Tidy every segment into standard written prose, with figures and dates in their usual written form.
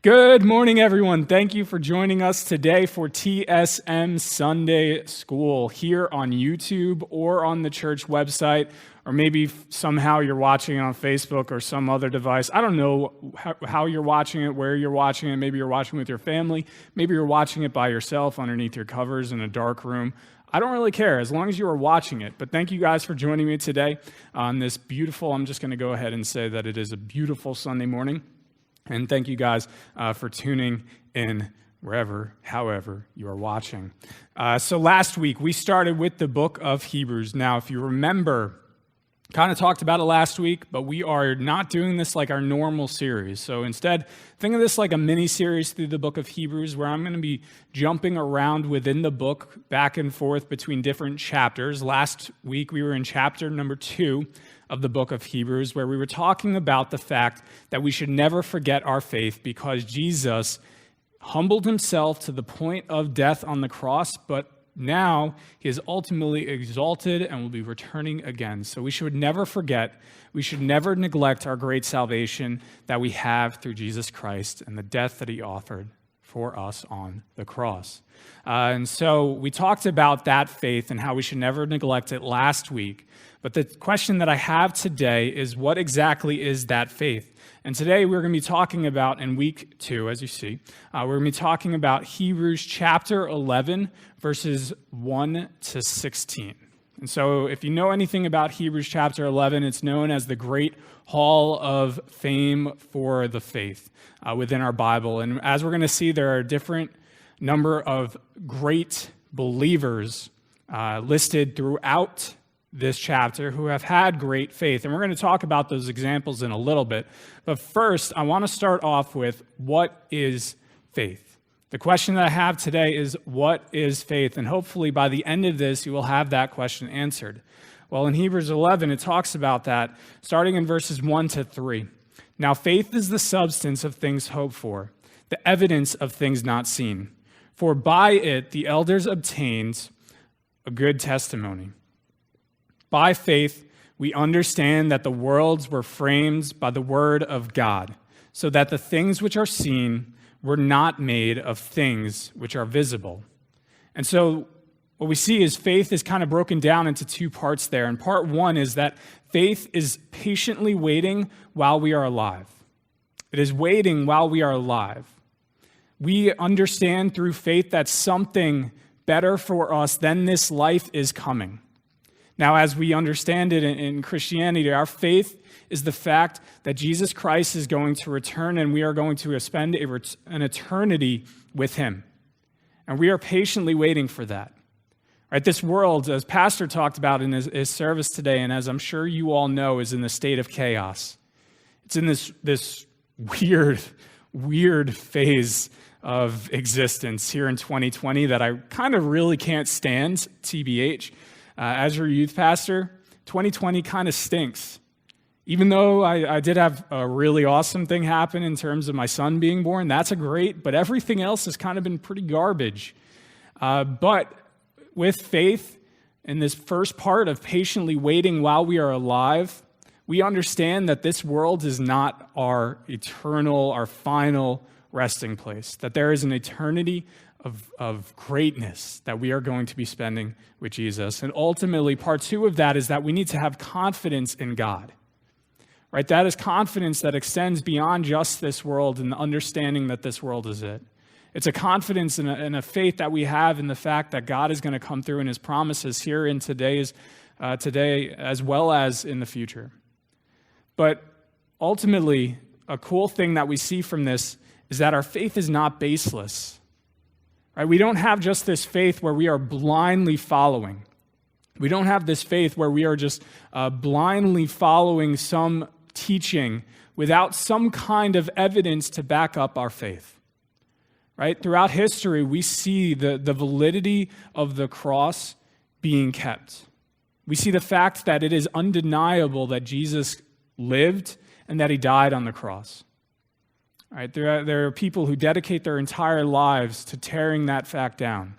Good morning, everyone. Thank you for joining us today for TSM Sunday School here on YouTube or on the church website, or maybe somehow you're watching it on Facebook or some other device. I don't know how you're watching it, where you're watching it. Maybe you're watching with your family. Maybe you're watching it by yourself underneath your covers in a dark room. I don't really care as long as you are watching it. But thank you guys for joining me today on this beautiful, I'm just going to go ahead and say that it is a beautiful Sunday morning. And thank you guys for tuning in wherever, however you are watching. So last week, we started with the book of Hebrews. Now, if you remember, kind of talked about it last week, but we are not doing this like our normal series. So instead, think of this like a mini-series through the book of Hebrews, where I'm going to be jumping around within the book, back and forth between different chapters. Last week, we were in chapter number 2 of the book of Hebrews, where we were talking about the fact that we should never forget our faith because Jesus humbled himself to the point of death on the cross, but now he is ultimately exalted and will be returning again. So we should never forget, we should never neglect our great salvation that we have through Jesus Christ and the death that he offered for us on the cross. And so we talked about that faith and how we should never neglect it last week. But the question that I have today is, what exactly is that faith? And today we're going to be talking about, in week 2, as you see, we're going to be talking about Hebrews chapter 11, verses 1 to 16. And so if you know anything about Hebrews chapter 11, it's known as the Great Hall of Fame for the Faith within our Bible. And as we're going to see, there are a different number of great believers listed throughout this chapter who have had great faith. And we're going to talk about those examples in a little bit. But first, I want to start off with, what is faith? The question that I have today is, what is faith? And hopefully by the end of this, you will have that question answered. Well, in Hebrews 11, it talks about that, starting in verses 1 to 3. Now, faith is the substance of things hoped for, the evidence of things not seen. For by it the elders obtained a good testimony. By faith, we understand that the worlds were framed by the word of God, so that the things which are seen were not made of things which are visible. And so what we see is faith is kind of broken down into 2 parts there. And part 1 is that faith is patiently waiting while we are alive. It is waiting while we are alive. We understand through faith that something better for us than this life is coming. Now, as we understand it in Christianity, our faith is the fact that Jesus Christ is going to return and we are going to spend an eternity with him. And we are patiently waiting for that. Right? This world, as Pastor talked about in his service today, and as I'm sure you all know, is in the state of chaos. It's in this weird phase of existence here in 2020 that I kind of really can't stand, TBH. As your youth pastor, 2020 kind of stinks. Even though I did have a really awesome thing happen in terms of my son being born, that's but everything else has kind of been pretty garbage. But with faith, in this first part of patiently waiting while we are alive, we understand that this world is not our eternal, our final resting place, that there is an eternity of greatness that we are going to be spending with Jesus. And ultimately, part 2 of that is that we need to have confidence in God. Right? That is confidence that extends beyond just this world and the understanding that this world is it. It's a confidence and a faith that we have in the fact that God is going to come through in his promises here in today as well as in the future. But ultimately, a cool thing that we see from this is that our faith is not baseless. Right? We don't have just this faith where we are blindly following. We don't have this faith where we are just blindly following some teaching without some kind of evidence to back up our faith. Right? Throughout history, we see the validity of the cross being kept. We see the fact that it is undeniable that Jesus lived and that he died on the cross. Right? There are people who dedicate their entire lives to tearing that fact down.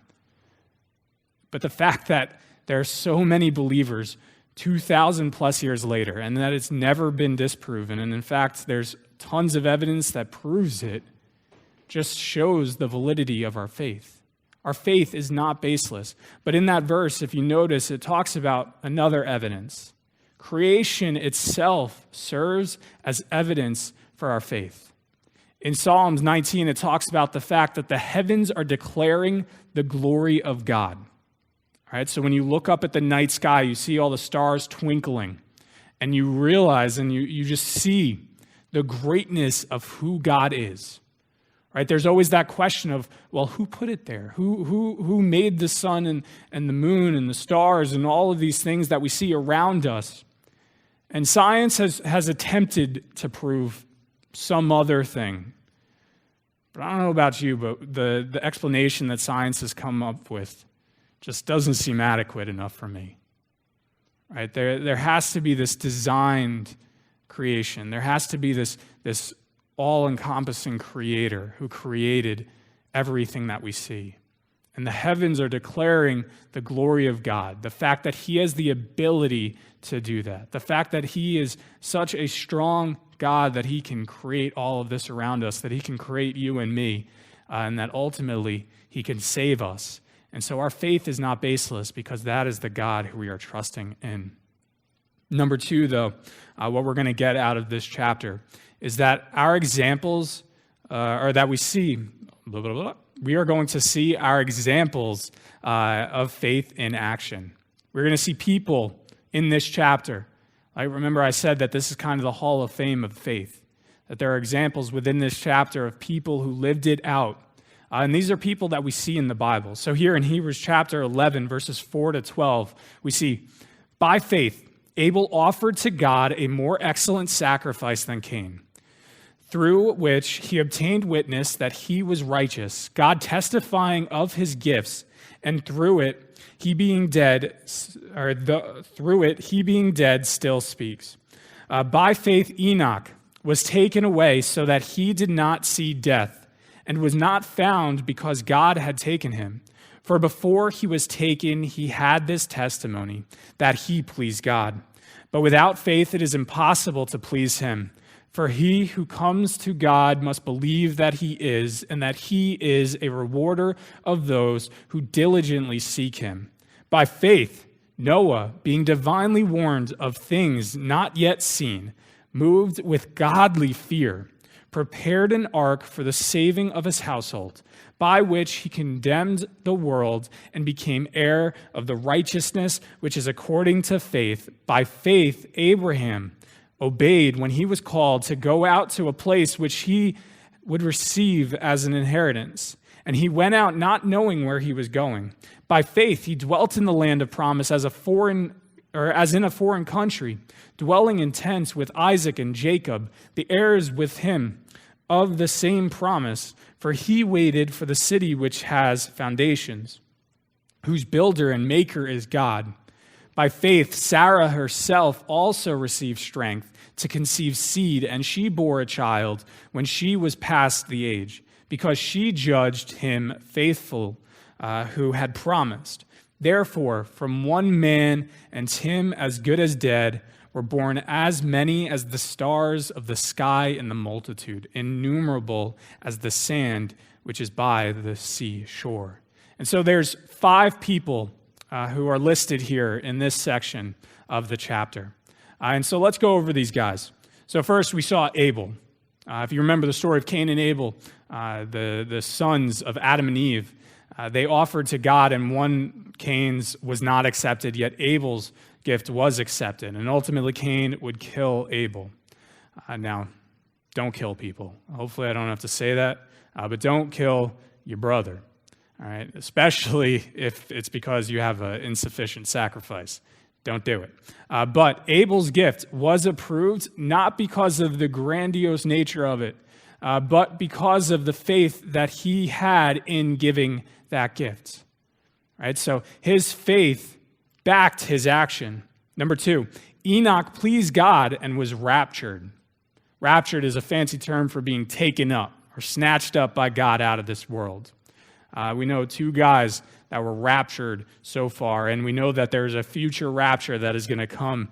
But the fact that there are so many believers 2,000 plus years later and that it's never been disproven, and in fact, there's tons of evidence that proves it, just shows the validity of our faith. Our faith is not baseless. But in that verse, if you notice, it talks about another evidence. Creation itself serves as evidence for our faith. In Psalms 19, it talks about the fact that the heavens are declaring the glory of God. All right, so when you look up at the night sky, you see all the stars twinkling, and you realize and you just see the greatness of who God is. Right? There's always that question of, well, who put it there? Who made the sun and the moon and the stars and all of these things that we see around us? And science has attempted to prove some other thing. But I don't know about you, but the explanation that science has come up with just doesn't seem adequate enough for me. Right? There has to be this designed creation. There has to be this all-encompassing creator who created everything that we see. And the heavens are declaring the glory of God, the fact that he has the ability to do that, the fact that he is such a strong God that he can create all of this around us, that he can create you and me, and that ultimately he can save us. And so our faith is not baseless because that is the God who we are trusting in. Number two, though, what we're going to get out of this chapter is that our examples, or that we see, we are going to see our examples of faith in action. We're going to see people in this chapter. Remember I said that this is kind of the hall of fame of faith, that there are examples within this chapter of people who lived it out. And these are people that we see in the Bible. So here in Hebrews chapter 11, verses 4 to 12, we see, by faith, Abel offered to God a more excellent sacrifice than Cain, through which he obtained witness that he was righteous, God testifying of his gifts, and through it he being dead still speaks. By faith Enoch was taken away so that he did not see death, and was not found because God had taken him. For before he was taken, he had this testimony, that he pleased God. But without faith it is impossible to please him. For he who comes to God must believe that he is, and that he is a rewarder of those who diligently seek him. By faith, Noah, being divinely warned of things not yet seen, moved with godly fear, prepared an ark for the saving of his household, by which he condemned the world and became heir of the righteousness which is according to faith. By faith, Abraham obeyed when he was called to go out to a place which he would receive as an inheritance. And he went out not knowing where he was going. By faith, he dwelt in the land of promise as in a foreign country, dwelling in tents with Isaac and Jacob, the heirs with him of the same promise, for he waited for the city which has foundations, whose builder and maker is God. By faith, Sarah herself also received strength to conceive seed, and she bore a child when she was past the age, because she judged him faithful who had promised. Therefore, from one man, and him as good as dead, were born as many as the stars of the sky in the multitude, innumerable as the sand which is by the sea shore. And so there's 5 people who are listed here in this section of the chapter. And so let's go over these guys. So first we saw Abel. If you remember the story of Cain and Abel, the sons of Adam and Eve, they offered to God, and one, Cain's, was not accepted, yet Abel's gift was accepted. And ultimately Cain would kill Abel. Now, don't kill people. Hopefully I don't have to say that, but don't kill your brother. All right, especially if it's because you have an insufficient sacrifice. Don't do it. But Abel's gift was approved not because of the grandiose nature of it, but because of the faith that he had in giving that gift. All right, so his faith backed his action. Number 2, Enoch pleased God and was raptured. Raptured is a fancy term for being taken up or snatched up by God out of this world. We know 2 guys that were raptured so far, and we know that there's a future rapture that is going to come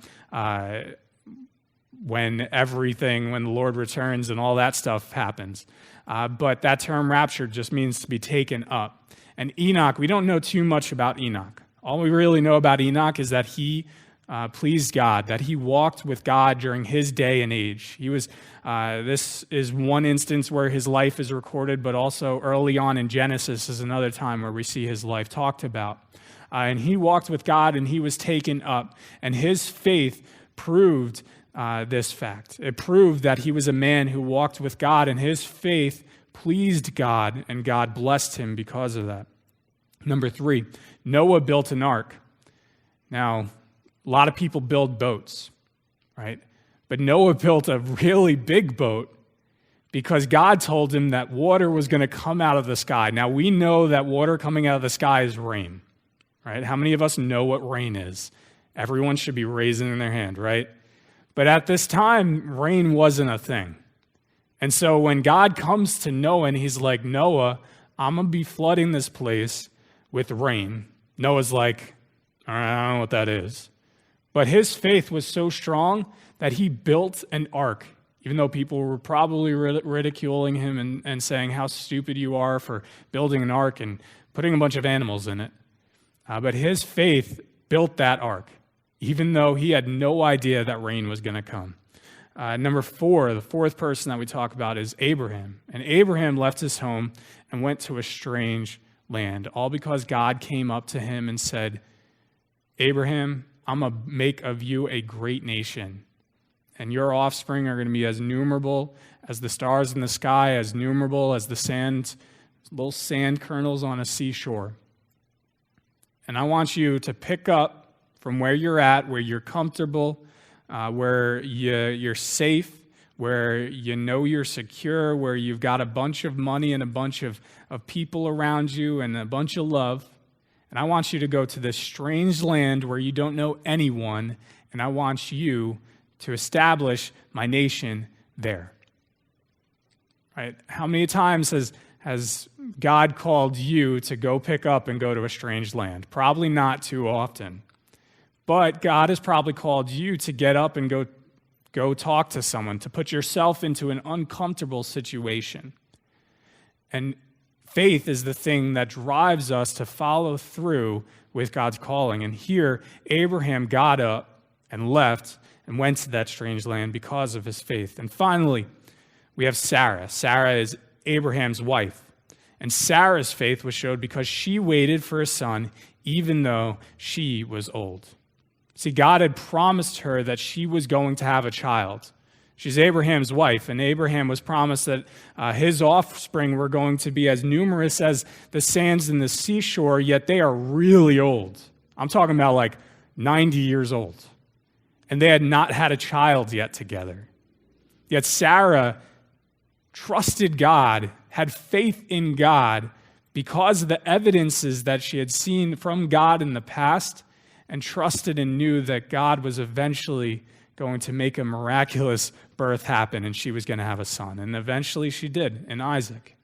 when the Lord returns and all that stuff happens. But that term rapture just means to be taken up. And Enoch, we don't know too much about Enoch. All we really know about Enoch is that he pleased God, that he walked with God during his day and age. This is one instance where his life is recorded, but also early on in Genesis is another time where we see his life talked about. And he walked with God and he was taken up. And his faith proved this fact. It proved that he was a man who walked with God, and his faith pleased God, and God blessed him because of that. Number 3, Noah built an ark. Now, a lot of people build boats, right? But Noah built a really big boat because God told him that water was going to come out of the sky. Now, we know that water coming out of the sky is rain, right? How many of us know what rain is? Everyone should be raising their hand, right? But at this time, rain wasn't a thing. And so when God comes to Noah and he's like, Noah, I'm going to be flooding this place with rain. Noah's like, all right, I don't know what that is. But his faith was so strong that he built an ark, even though people were probably ridiculing him and saying how stupid you are for building an ark and putting a bunch of animals in it. But his faith built that ark, even though he had no idea that rain was going to come. Number 4, the fourth person that we talk about is Abraham. And Abraham left his home and went to a strange land, all because God came up to him and said, Abraham, I'm going to make of you a great nation, and your offspring are going to be as numerable as the stars in the sky, as numerable as the little sand kernels on a seashore. And I want you to pick up from where you're at, where you're comfortable, where you're safe, where you know you're secure, where you've got a bunch of money and a bunch of people around you and a bunch of love. And I want you to go to this strange land where you don't know anyone, and I want you to establish my nation there. Right? How many times has God called you to go pick up and go to a strange land? Probably not too often. But God has probably called you to get up and go talk to someone, to put yourself into an uncomfortable situation. And faith is the thing that drives us to follow through with God's calling. And here, Abraham got up and left and went to that strange land because of his faith. And finally, we have Sarah. Sarah is Abraham's wife. And Sarah's faith was showed because she waited for a son even though she was old. See, God had promised her that she was going to have a child. She's Abraham's wife, and Abraham was promised that his offspring were going to be as numerous as the sands in the seashore, yet they are really old. I'm talking about like 90 years old. And they had not had a child yet together. Yet Sarah trusted God, had faith in God because of the evidences that she had seen from God in the past, and trusted and knew that God was eventually going to make a miraculous birth happen, and she was going to have a son. And eventually she did, in Isaac.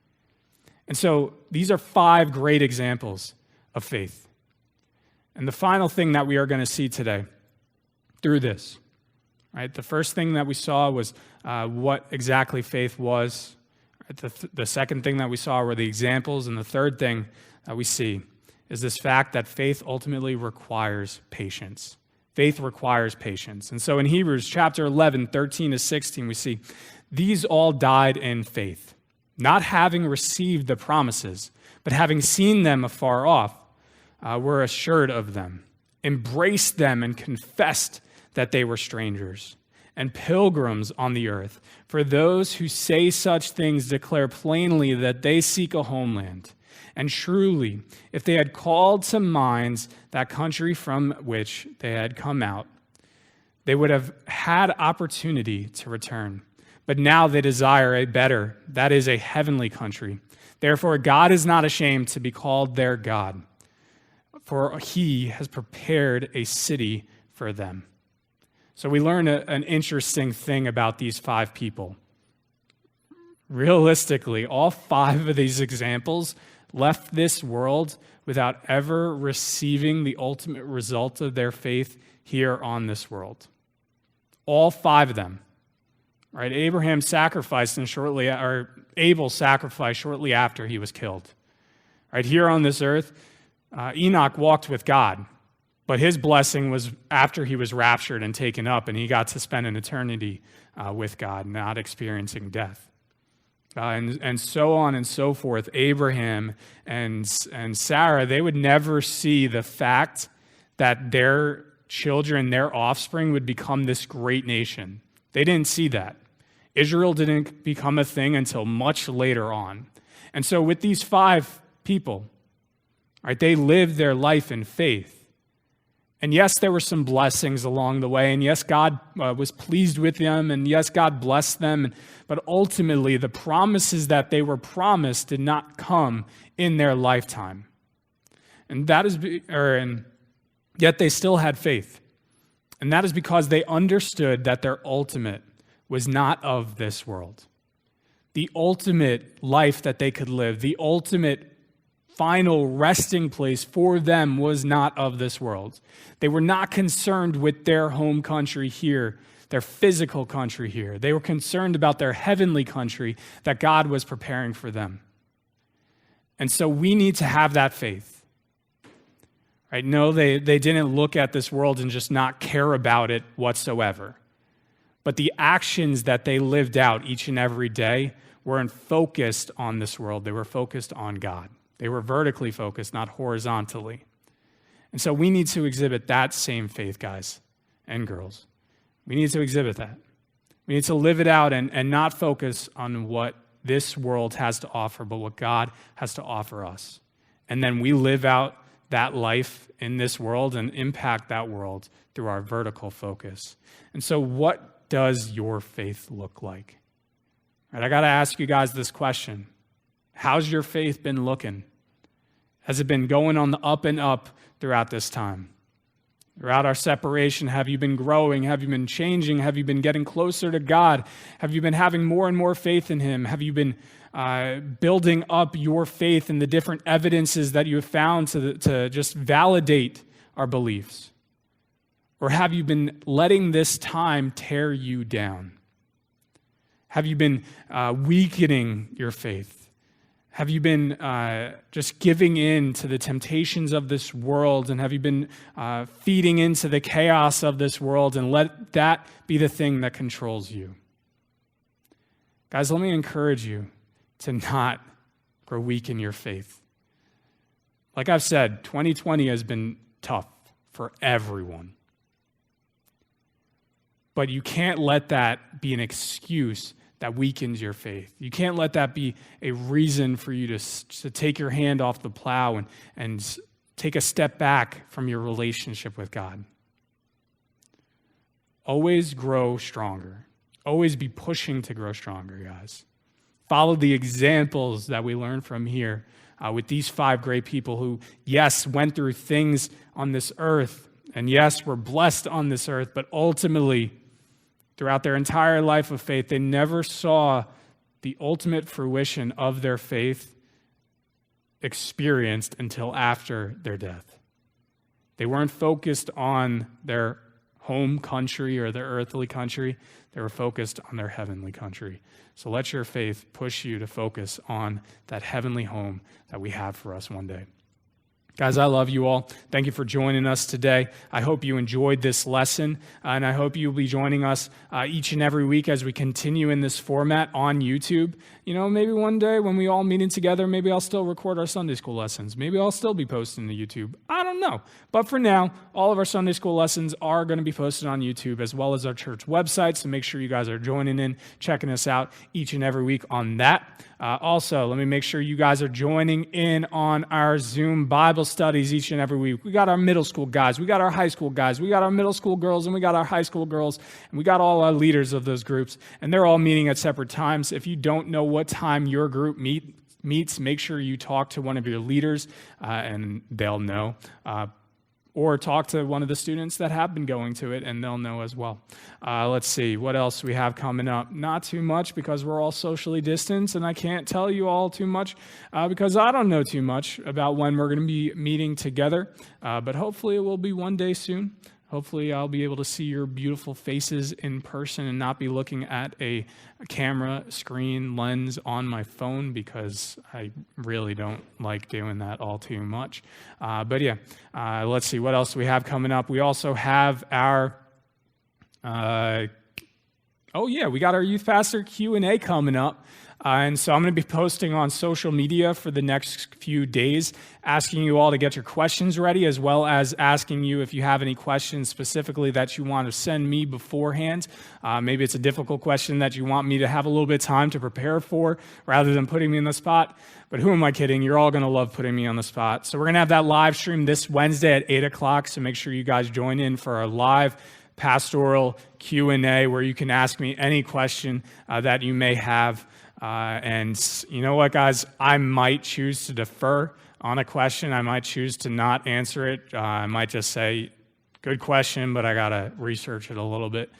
And so these are 5 great examples of faith. And the final thing that we are going to see today through this, right? The first thing that we saw was what exactly faith was. Right? The second thing that we saw were the examples, and the third thing that we see is this fact that faith ultimately requires patience. Faith requires patience. And so in Hebrews chapter 11, 13 to 16, we see, these all died in faith, not having received the promises, but having seen them afar off, were assured of them, embraced them, and confessed that they were strangers and pilgrims on the earth. For those who say such things declare plainly that they seek a homeland. And truly, if they had called to mind that country from which they had come out, they would have had opportunity to return. But now they desire a better, that is, a heavenly country. Therefore, God is not ashamed to be called their God, for he has prepared a city for them. So we learn an interesting thing about these 5 people. Realistically, all 5 of these examples left this world without ever receiving the ultimate result of their faith here on this world. All 5 of them. Right? Abel sacrificed shortly after he was killed. Right here on this earth, Enoch walked with God, but his blessing was after he was raptured and taken up, and he got to spend an eternity with God, not experiencing death. And so on and so forth. Abraham and Sarah, they would never see the fact that their children, their offspring would become this great nation. They didn't see that. Israel didn't become a thing until much later on. And so with these 5 people, right, they lived their life in faith. And yes, there were some blessings along the way, and yes, God was pleased with them, and yes, God blessed them, but ultimately the promises that they were promised did not come in their lifetime. And yet they still had faith. And that is because they understood that their ultimate was not of this world. The ultimate life that they could live, the ultimate final resting place for them was not of this world. They were not concerned with their home country here, their physical country here. They were concerned about their heavenly country that God was preparing for them. And so we need to have that faith. Right? No, they didn't look at this world and just not care about it whatsoever. But the actions that they lived out each and every day weren't focused on this world. They were focused on God. They were vertically focused, not horizontally. And so we need to exhibit that same faith, guys and girls. We need to exhibit that. We need to live it out and not focus on what this world has to offer, but what God has to offer us. And then we live out that life in this world and impact that world through our vertical focus. And so what does your faith look like? All right, I got to ask you guys this question. How's your faith been looking? Has it been going on the up and up throughout this time? Throughout our separation, have you been growing? Have you been changing? Have you been getting closer to God? Have you been having more and more faith in Him? Have you been building up your faith in the different evidences that you have found to just validate our beliefs? Or have you been letting this time tear you down? Have you been weakening your faith? Have you been just giving in to the temptations of this world? And have you been feeding into the chaos of this world and let that be the thing that controls you? Guys, let me encourage you to not grow weak in your faith. Like I've said, 2020 has been tough for everyone. But you can't let that be an excuse that weakens your faith. You can't let that be a reason for you to take your hand off the plow and take a step back from your relationship with God. Always grow stronger. Always be pushing to grow stronger, guys. Follow the examples that we learn from here with these 5 great people who, yes, went through things on this earth, and yes, were blessed on this earth, but ultimately, throughout their entire life of faith, they never saw the ultimate fruition of their faith experienced until after their death. They weren't focused on their home country or their earthly country. They were focused on their heavenly country. So let your faith push you to focus on that heavenly home that we have for us one day. Guys, I love you all. Thank you for joining us today. I hope you enjoyed this lesson, and I hope you'll be joining us each and every week as we continue in this format on YouTube. You know, maybe one day when we all meeting together, maybe I'll still record our Sunday school lessons. Maybe I'll still be posting to YouTube. I don't know. But for now, all of our Sunday school lessons are going to be posted on YouTube as well as our church website, so make sure you guys are joining in, checking us out each and every week on that. Also, let me make sure you guys are joining in on our Zoom Bible studies each and every week. We got our middle school guys, we got our high school guys, we got our middle school girls, and we got our high school girls, and we got all our leaders of those groups, and they're all meeting at separate times. If you don't know what time your group meets, make sure you talk to one of your leaders, and they'll know. Or talk to one of the students that have been going to it, and they'll know as well. Let's see, what else we have coming up? Not too much, because we're all socially distanced, and I can't tell you all too much, because I don't know too much about when we're going to be meeting together, but hopefully it will be one day soon. Hopefully I'll be able to see your beautiful faces in person and not be looking at a camera screen lens on my phone, because I really don't like doing that all too much. But yeah, let's see what else we have coming up. We also have our, we got our Youth Pastor Q&A coming up. And so I'm going to be posting on social media for the next few days, asking you all to get your questions ready, as well as asking you if you have any questions specifically that you want to send me beforehand. Maybe it's a difficult question that you want me to have a little bit of time to prepare for, rather than putting me in the spot. But who am I kidding? You're all going to love putting me on the spot. So we're going to have that live stream this Wednesday at 8 o'clock, so make sure you guys join in for our live pastoral Q&A, where you can ask me any question that you may have. And you know what, guys? I might choose to defer on a question. I might choose to not answer it. I might just say, good question, but I got to research it a little bit.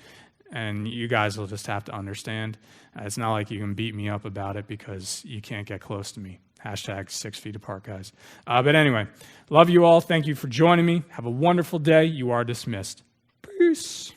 And you guys will just have to understand. It's not like you can beat me up about it, because you can't get close to me. Hashtag 6 feet apart, guys. But anyway, love you all. Thank you for joining me. Have a wonderful day. You are dismissed. Peace.